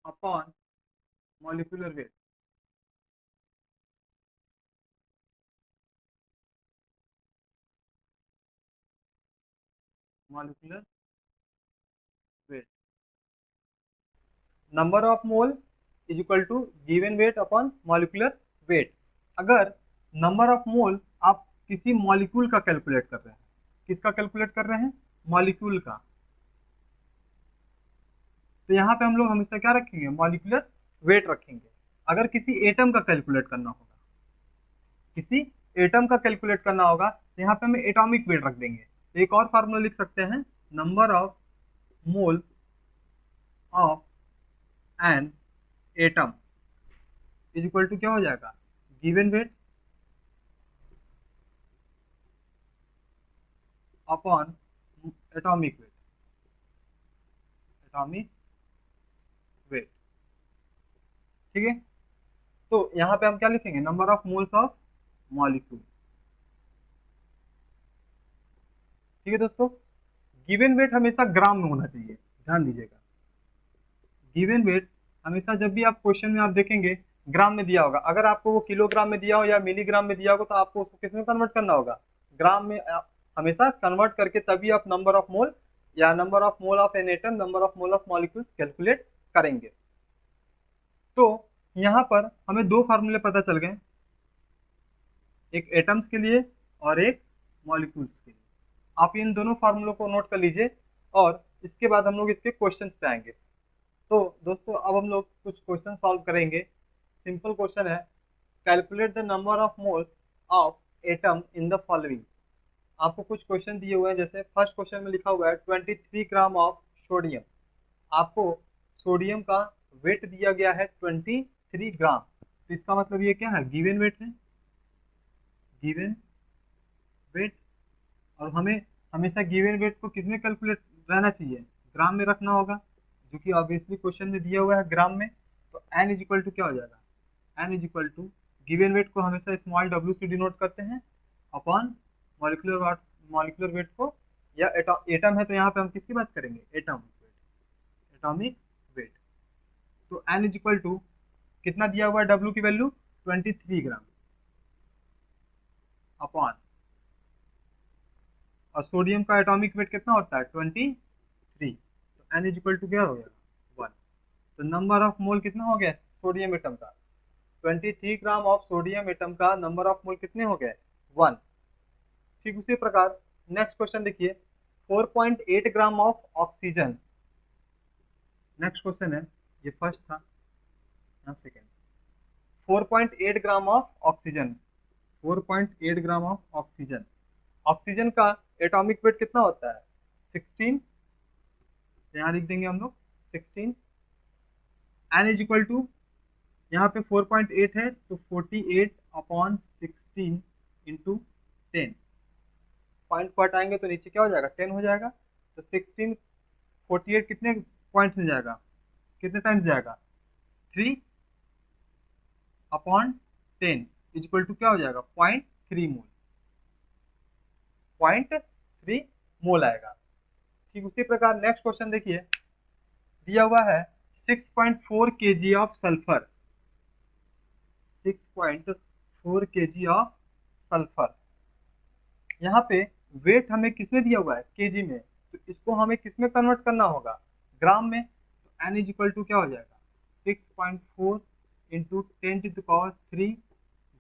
S1: upon molecular weight. Molecular weight, number of mole is equal to given weight upon molecular weight. अगर नंबर ऑफ मोल आप किसी मॉलिक्यूल का कैलकुलेट कर रहे हैं, किसका कैलकुलेट कर रहे हैं, मॉलिक्यूल का, तो यहाँ पे हम लोग हमेशा क्या रखेंगे, मॉलिक्यूलर वेट रखेंगे। अगर किसी एटम का कैलकुलेट करना होगा, किसी एटम का कैलकुलेट करना होगा, तो यहाँ पे हमें एटॉमिक वेट रख देंगे। तो एक और फार्मूला लिख सकते हैं, number of mole of an atom is equal to क्या हो जाएगा, given weight upon atomic weight, atomic weight. ठीक है, तो यहाँ पे हम क्या लिखेंगे, number of moles of molecule. ठीक है दोस्तों, गिवन वेट हमेशा ग्राम में होना चाहिए, ध्यान दीजिएगा। गिवन वेट हमेशा जब भी आप क्वेश्चन में आप देखेंगे ग्राम में दिया होगा, अगर आपको वो किलोग्राम में दिया हो या मिलीग्राम में दिया होगा तो आपको उसको किस में कन्वर्ट करना होगा, ग्राम में हमेशा कन्वर्ट करके तभी आप नंबर ऑफ मोल या number of mole of an atom, number of mole of molecules calculate करेंगे। तो यहाँ पर हमें दो फार्मूले पता चल गए, एक एटम्स के लिए और एक मॉलिक्यूल्स के लिए। आप इन दोनों फार्मूलों को नोट कर लीजिए और इसके बाद हम लोग इसके क्वेश्चन पे आएंगे। तो दोस्तों अब हम लोग कुछ क्वेश्चन सॉल्व करेंगे। सिंपल क्वेश्चन है, calculate the number of moles of atom in the following. आपको कुछ क्वेश्चन दिए हुए हैं, जैसे फर्स्ट क्वेश्चन में लिखा हुआ है 23 ग्राम ऑफ सोडियम। आपको सोडियम का वेट दिया गया है 23 ग्राम, तो इसका मतलब ये क्या है, गिवन वेट है, गिवन वेट। और हमें हमेशा गिवन वेट को किसमें कैलकुलेट रहना चाहिए, ग्राम में रखना होगा, जो कि ऑब्वियसली क्वेश्चन में दिया हुआ है ग्राम में। तो एन इज इक्वल टू क्या हो जाएगा, N is equal to given weight को हमेशा स्मॉल डब्ल्यू से डिनोट करते हैं अपॉन मॉलिक्यूलर वेट को, या एटम है तो यहाँ पे हम किसकी बात करेंगे, एटम वेट, एटॉमिक वेट। तो एन इज इक्वल टू कितना दिया हुआ है, डब्ल्यू की वैल्यू 23 ग्राम अपॉन, और सोडियम का एटॉमिक वेट कितना होता है 23, तो एन इज इक्वल टू क्या हो गया 1। तो नंबर ऑफ मोल कितना हो गया सोडियम एटम का, 23 ग्राम ऑफ सोडियम एटम का नंबर ऑफ मोल कितने हो गए 1। ठीक उसी प्रकार नेक्स्ट क्वेश्चन देखिए, 4.8 gram of oxygen. Next question है, ये फर्स्ट था, यहाँ second. 4.8 gram of oxygen, 4.8 gram of oxygen. Oxygen का एटॉमिक वेट कितना होता है 16, यहाँ लिख देंगे हम लोग 16। एन इज इक्वल टू, यहाँ पे 4.8 है तो 48 अपॉन 16 इंटू 10, पॉइंट पॉइंट आएंगे तो नीचे क्या हो जाएगा 10 हो जाएगा। तो 16 48 कितने पॉइंट में जाएगा, कितने टाइम्स जाएगा 3 अपॉन 10 इज इक्वल टू क्या हो जाएगा 0.3 मोल, 0.3 मोल आएगा। ठीक उसी प्रकार नेक्स्ट क्वेश्चन देखिए, दिया हुआ है 6.4 kg of sulphur, 6.4 kg of sulphur. यहाँ पे वेट हमें किसमें दिया हुआ है केजी में, तो इसको हमें किसमें कन्वर्ट करना होगा, ग्राम में। तो एन इज इक्वल टू क्या हो जाएगा 6.4 इंटू 10⁻³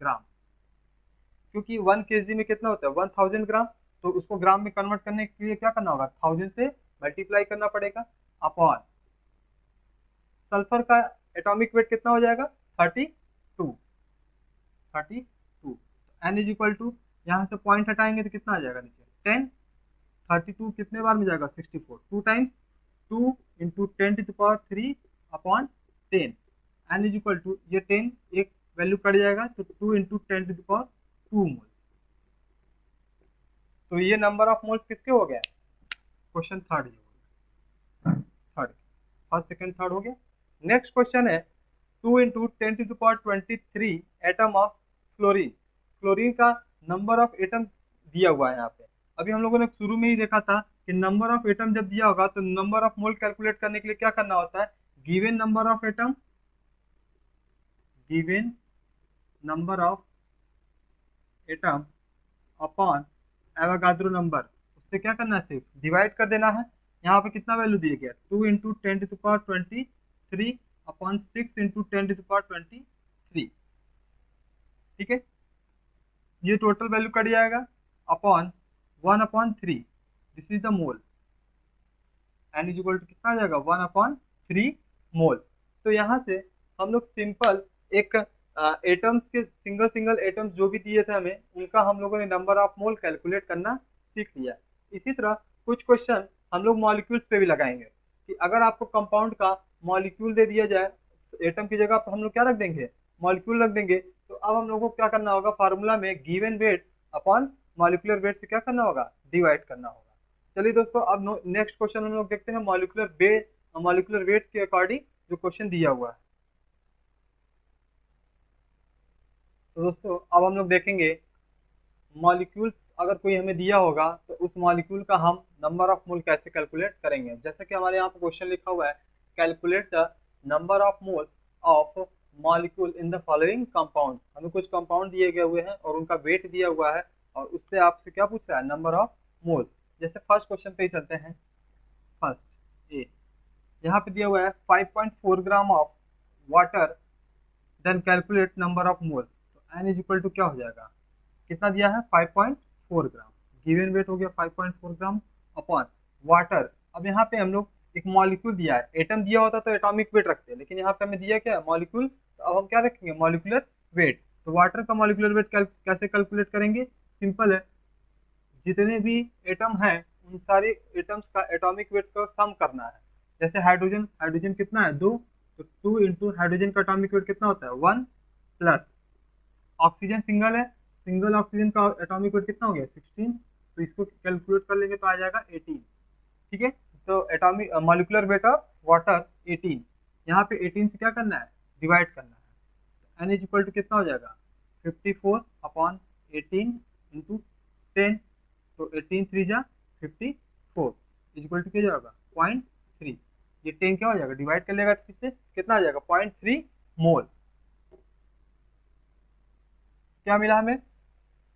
S1: ग्राम, क्योंकि 1 kg में कितना होता है 1000 ग्राम, तो उसको ग्राम में कन्वर्ट करने के लिए क्या करना होगा 1000 से मल्टीप्लाई करना पड़ेगा अपॉन सल्फर का एटॉमिक वेट कितना हो जाएगा 32, 32। एन इज इक्वल टू, यहाँ से पॉइंट हटाएंगे तो कितना आ जाएगा नीचे 10, 32 कितने बार में जाएगा 64, 2 times, 2 into 10⁻³ upon 10। N is equal to, ये 10 एक वैल्यू कट जाएगा तो 2 इंटू 10⁻² मोल्स। तो ये नंबर ऑफ मोल्स किसके हो गया, question third, third, first second third हो गया। नेक्स्ट क्वेश्चन है 2 into 10⁻23 atom of fluorine. Fluorine का नंबर ऑफ एटम दिया हुआ है यहाँ पे। अभी हम लोगों ने शुरू में ही देखा था कि नंबर ऑफ एटम जब दिया होगा तो नंबर ऑफ मोल कैलकुलेट करने के लिए क्या करना होता है, given number of atom, given number of atom upon Avogadro number, उससे उससे क्या करना है, सिर्फ डिवाइड कर देना है। यहाँ पे कितना वैल्यू दिया गया, 2 इंटू 10⁻23 अपॉन 6 इंटू 10⁻23। ठीक है, ये टोटल वैल्यू कट जाएगा upon 1/3, this is the mole. N is equal to कितना आ जाएगा, 1/3 मोल। तो यहाँ से हम लोग सिंपल एक एटम्स के सिंगल सिंगल एटम्स जो भी दिए थे हमें, उनका हम लोगों ने नंबर ऑफ मोल कैलकुलेट करना सीख लिया। इसी तरह कुछ क्वेश्चन हम लोग मॉलिक्यूल्स पे भी लगाएंगे कि अगर आपको कंपाउंड का मॉलिक्यूल दे दिया जाए, एटम की जगह पर हम लोग क्या रख देंगे, मॉलिक्यूल रख देंगे। तो अब हम लोगों को क्या करना होगा, फार्मूला में given weight upon molecular wait से क्या करना होगा, डिवाइड करना होगा। चलिए दोस्तों, अब नेक्स्ट क्वेश्चन हम लोग देखते हैं मॉलिक्यूलर वेट के अकॉर्डिंग जो क्वेश्चन दिया हुआ है। तो दोस्तों अब हम लोग देखेंगे मॉलिक्यूल्स, अगर कोई हमें दिया होगा तो उस मॉलिक्यूल का हम नंबर ऑफ मोल कैसे कैलकुलेट करेंगे। जैसे कि हमारे यहाँ पर क्वेश्चन लिखा हुआ है, calculate the number of moles of molecule in the following compound. हमें कुछ कंपाउंड दिए गए हुए हैं और उनका वेट दिया हुआ है, और उससे आपसे क्या पूछ रहा है, नंबर ऑफ मोल। जैसे फर्स्ट क्वेश्चन पे ही चलते हैं। फर्स्ट ए, यहाँ पे दिया हुआ है 5.4 gram of water, then calculate number of moles. तो एन इज इक्वल टू क्या हो जाएगा, कितना दिया है, 5.4 ग्राम। गिवन वेट हो गया 5.4 ग्राम अपॉन वाटर। अब यहाँ पे हम लोग एक मॉलिक्यूल दिया है, एटम दिया होता तो एटॉमिक वेट रखते हैं, लेकिन यहाँ पे हमें दिया क्या है, मॉलिक्यूल। तो अब हम क्या रखेंगे, मॉलिक्यूलर वेट। तो वाटर का मॉलिक्यूलर वेट कैसे कैलकुलेट करेंगे, सिंपल है, जितने भी एटम हैं उन सारे एटम्स का एटॉमिक वेट को सम करना है। जैसे हाइड्रोजन, हाइड्रोजन कितना है, 2, तो 2 इंटू हाइड्रोजन का एटॉमिक वेट कितना होता है, 1, प्लस ऑक्सीजन सिंगल है, सिंगल ऑक्सीजन का एटॉमिक वेट कितना हो गया, 16, तो इसको कैलकुलेट कर लेंगे तो आ जाएगा 18। ठीक है, तो atomic molecular weight of water 18, यहाँ पे 18 से क्या करना है, डिवाइड करना है। एन इज इक्वल टू कितना हो जाएगा, 54 अपॉन 18 इंटू 10, तो 18 3 जा 54 इज इक्वल टू क्या जाएगा, 0.3। ये 10 क्या हो जाएगा, डिवाइड कर लेगा 3 से, कितना आ जाएगा, 0.3 मोल। क्या मिला हमें,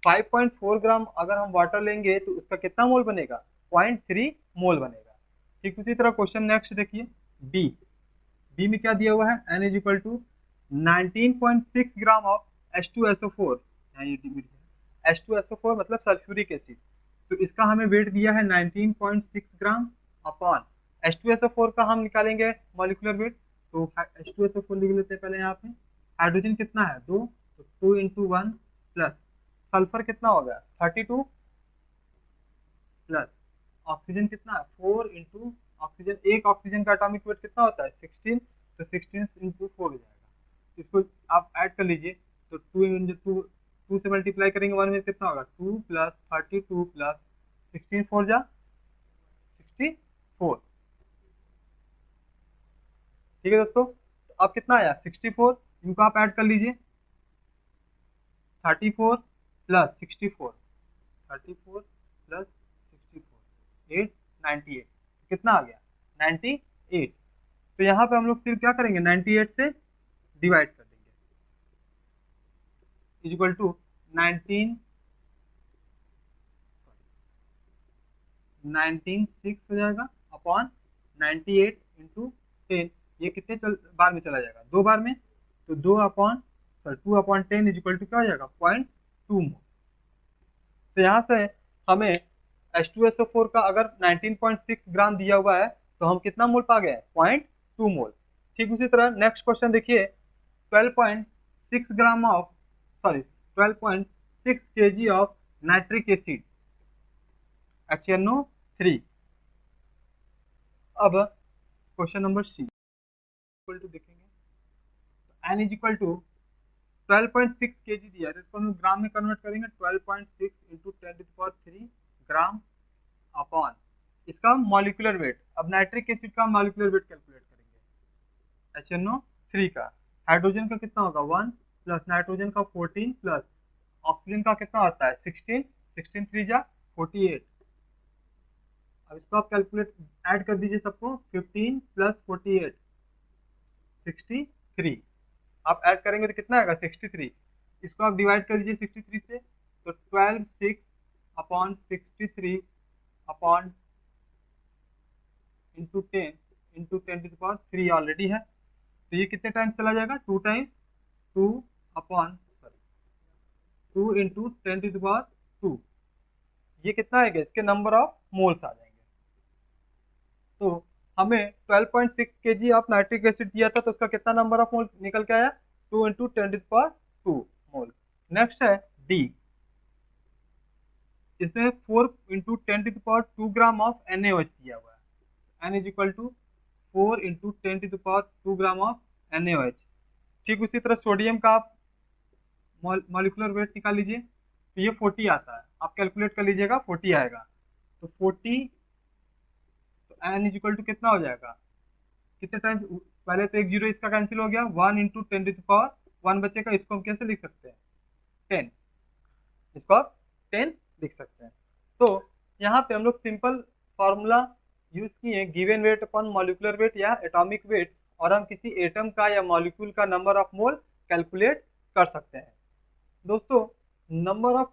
S1: 5.4 ग्राम अगर हम वाटर लेंगे तो उसका कितना मोल बनेगा, 0.3 मोल बनेगा। ठीक उसी तरह क्वेश्चन नेक्स्ट देखिए, बी। बी में क्या दिया हुआ है, N is equal to 19.6 gram of H2SO4। H2SO4 मतलब सल्फ्यूरिक एसिड। तो इसका हमें वेट दिया है 19.6 ग्राम अपॉन H2SO4 का हम निकालेंगे मॉलिक्यूलर वेट। तो H2SO4 लिख लेते हैं पहले यहाँ पे। हाइड्रोजन कितना है, 2, तो 2 इंटू 1 प्लस सल्फर कितना हो गया, 32, प्लस ऑक्सीजन कितना है, 4 इंटू ऑक्सीजन, एक ऑक्सीजन का एटॉमिक वेट कितना होता है, 16, तो 16 इंटू 4 हो जाएगा। इसको आप ऐड कर लीजिए, तो 2 इंटू 2 से मल्टीप्लाई करेंगे 1 में कितना होगा, 2 प्लस 32 प्लस 16 4 जा 64। ठीक है दोस्तों, तो अब कितना आया, 64, इनको आप ऐड कर लीजिए, 34 प्लस 64, 34 प्लस 64, 98, कितना आ गया, 98। तो यहाँ पे हम लोग सिर्फ क्या करेंगे, 98 से डिवाइड कर देंगे, इज इक्वल टू 19 6 हो जाएगा अपॉन 98 इंटू 10। ये कितने बार में चला जाएगा, 2 बार में, तो 2/10 इज इक्वल टू क्या हो जाएगा, 0.2 मोल। तो यहाँ से हमें H2SO4 का अगर 19.6 ग्राम दिया हुआ है तो हम कितना मोल पा गए, 0.2 मोल। ठीक उसी तरह नेक्स्ट क्वेश्चन देखिए, 12.6 gram of 12.6 kg of nitric acid HNO3। अब question number C equal to देखेंगे, N is equal to 12.6 kg दिया है, इसको हम ग्राम में कन्वर्ट करेंगे, 12.6 इंटू 10⁻³ ग्राम अपॉन इसका मॉलिक्यूलर वेट। अब नाइट्रिक एसिड का मॉलिक्यूलर वेट कैलकुलेट करेंगे, HNO3 का। हाइड्रोजन का कितना होगा, 1, प्लस नाइट्रोजन का 14, प्लस ऑक्सीजन का कितना होता है, 16, 16 3 जा 48। अब इसको आप कैलकुलेट ऐड कर दीजिए सबको, 15 प्लस 48 63। आप ऐड करेंगे तो कितना आएगा, 63। इसको आप डिवाइड कर दीजिए 63 से, तो 12 6 अपॉन 63 अपॉन इंटू 10 ऑलरेडी है, तो ये कितने टाइम्स चला जाएगा, 2 टाइम्स, 2 अपॉन 2 इंटू 10⁻²। ये कितना आएगा, इसके नंबर ऑफ मोल्स आ जाएंगे। तो हमें 12.6 kg ऑफ नाइट्रिक एसिड दिया था, तो उसका कितना नंबर ऑफ मोल निकल के आया, 2 इंटू 10⁻² मोल। नेक्स्ट है डी, इसमें 4 इंटू 10⁻² ग्राम ऑफ NaOH दिया हुआ है, N is equal to 4 into 10⁻² gram of NaOH। ठीक उसी तरह सोडियम का आप मॉलिक्यूलर वेट निकाल लीजिए, तो ये 40 आता है, आप कैलकुलेट कर लीजिएगा, 40 आएगा। तो 40, तो N इज इक्वल टू कितना हो जाएगा, कितने टाइम्स, पहले तो एक जीरो इसका कैंसिल हो गया, 1 इंटू 10⁻1 बचेगा, इसको हम कैसे लिख सकते हैं, 10, इसको आप 10 लिख सकते हैं। तो यहाँ पे हम लोग सिंपल फॉर्मूला यूज किए, given weight upon molecular wait या एटॉमिक वेट, और हम किसी एटम का या मॉलिक्यूल का नंबर ऑफ मोल कैलकुलेट कर सकते हैं। दोस्तों, नंबर ऑफ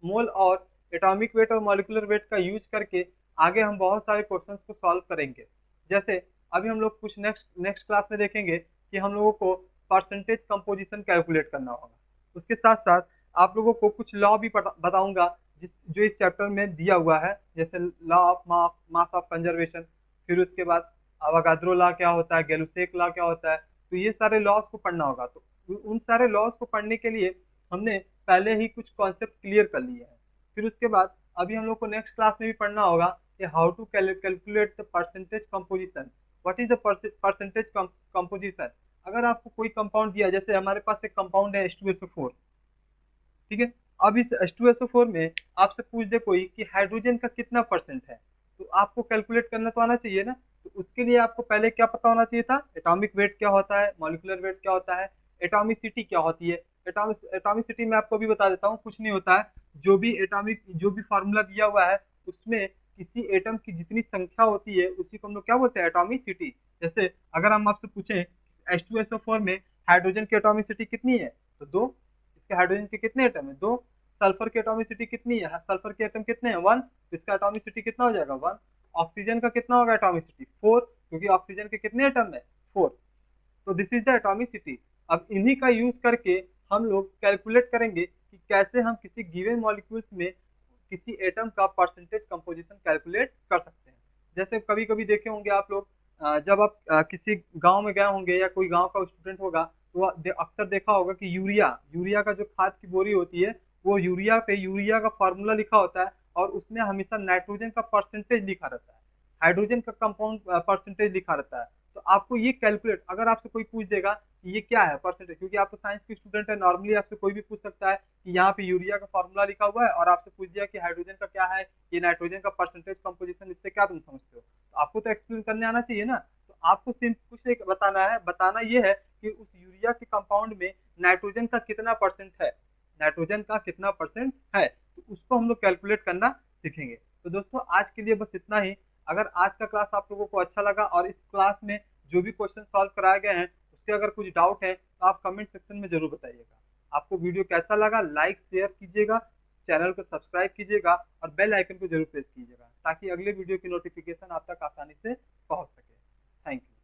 S1: मोल और एटॉमिक वेट और मॉलिक्यूलर वेट का यूज करके आगे हम बहुत सारे क्वेश्चंस को सॉल्व करेंगे। जैसे अभी हम लोग कुछ नेक्स्ट क्लास में देखेंगे कि हम लोगों को परसेंटेज कंपोजिशन कैलकुलेट करना होगा। उसके साथ साथ आप लोगों को कुछ लॉ भी बताऊंगा जो इस चैप्टर में दिया हुआ है, जैसे law of mass of conservation, फिर उसके बाद अवागाद्रो लॉ क्या होता है, गैलुसेक लॉ क्या होता है। तो ये सारे लॉज को पढ़ना होगा। तो उन सारे लॉज को पढ़ने के लिए हमने पहले ही कुछ कॉन्सेप्ट क्लियर कर लिए हैं। फिर उसके बाद अभी हम लोग को नेक्स्ट क्लास में भी पढ़ना होगा कि how to calculate the percentage composition, what is the percentage composition. अगर आपको कोई कंपाउंड दिया, जैसे हमारे पास एक कंपाउंड है H2SO4, ठीक है, अब इस H2SO4 में आपसे पूछ दे कोई कि हाइड्रोजन का कितना परसेंट है, तो आपको कैलकुलेट करना तो आना चाहिए ना। तो उसके लिए आपको पहले क्या पता होना चाहिए था, एटॉमिक वेट क्या होता है, मॉलिक्यूलर वेट क्या होता है, एटॉमिसिटी क्या होती है। एटॉमिसिटी मैं आपको भी बता देता हूँ, कुछ नहीं होता है, जो भी फार्मूला दिया हुआ है उसमें किसी एटम की जितनी संख्या होती है उसी को हम लोग क्या बोलते हैं, एटॉमिसिटी। जैसे अगर हम आपसे पूछें H2SO4 में हाइड्रोजन की एटॉमिसिटी कितनी है, तो 2, इसके हाइड्रोजन के कितने एटम है, 2। सल्फर की एटॉमिसिटी कितनी है, सल्फर के एटम कितने हैं, 1, तो इसका एटॉमिसिटी कितना हो जाएगा, 1। ऑक्सीजन का कितना होगा एटॉमिसिटी, 4, क्योंकि ऑक्सीजन के कितने एटम है, 4। तो दिस इज द एटॉमिसिटी। अब इन्हीं का यूज करके हम लोग कैलकुलेट करेंगे कि कैसे हम किसी गिवन मॉलिक्यूल्स में किसी एटम का परसेंटेज कंपोजिशन कैलकुलेट कर सकते हैं। जैसे कभी कभी देखे होंगे आप लोग, जब आप किसी गांव में गए होंगे या कोई गांव का स्टूडेंट होगा, तो अक्सर देखा होगा कि यूरिया का जो खाद की बोरी होती है, वो यूरिया पे यूरिया का फॉर्मूला लिखा होता है, और उसमें हमेशा नाइट्रोजन का परसेंटेज लिखा रहता है, हाइड्रोजन का कंपाउंड परसेंटेज लिखा रहता है। तो आपको ये कैलकुलेट, अगर आपसे कोई पूछ देगा कि ये क्या है परसेंटेज, क्योंकि आप तो साइंस के स्टूडेंट है, नॉर्मली आपसे कोई भी पूछ सकता है कि यहाँ पे यूरिया का फॉर्मूला लिखा हुआ है, और आपसे पूछ दिया कि हाइड्रोजन का क्या है, ये नाइट्रोजन का परसेंटेज कंपोजिशन, इससे क्या तुम समझते हो, तो आपको तो एक्सप्लेन करने आना चाहिए ना। तो आपको सिर्फ कुछ नहीं बताना ये है कि उस यूरिया के कंपाउंड में नाइट्रोजन का कितना परसेंट है, तो उसको हम लोग कैलकुलेट करना सीखेंगे। तो दोस्तों, आज के लिए बस इतना ही। अगर आज का क्लास आप लोगों को अच्छा लगा और इस क्लास में जो भी क्वेश्चन सॉल्व कराए गए हैं उसके अगर कुछ डाउट है तो आप कमेंट सेक्शन में जरूर बताइएगा। आपको वीडियो कैसा लगा, लाइक शेयर कीजिएगा, चैनल को सब्सक्राइब कीजिएगा और बेल आइकन को जरूर प्रेस कीजिएगा, ताकि अगले वीडियो की नोटिफिकेशन आप तक आसानी से पहुंच सके। Thank you.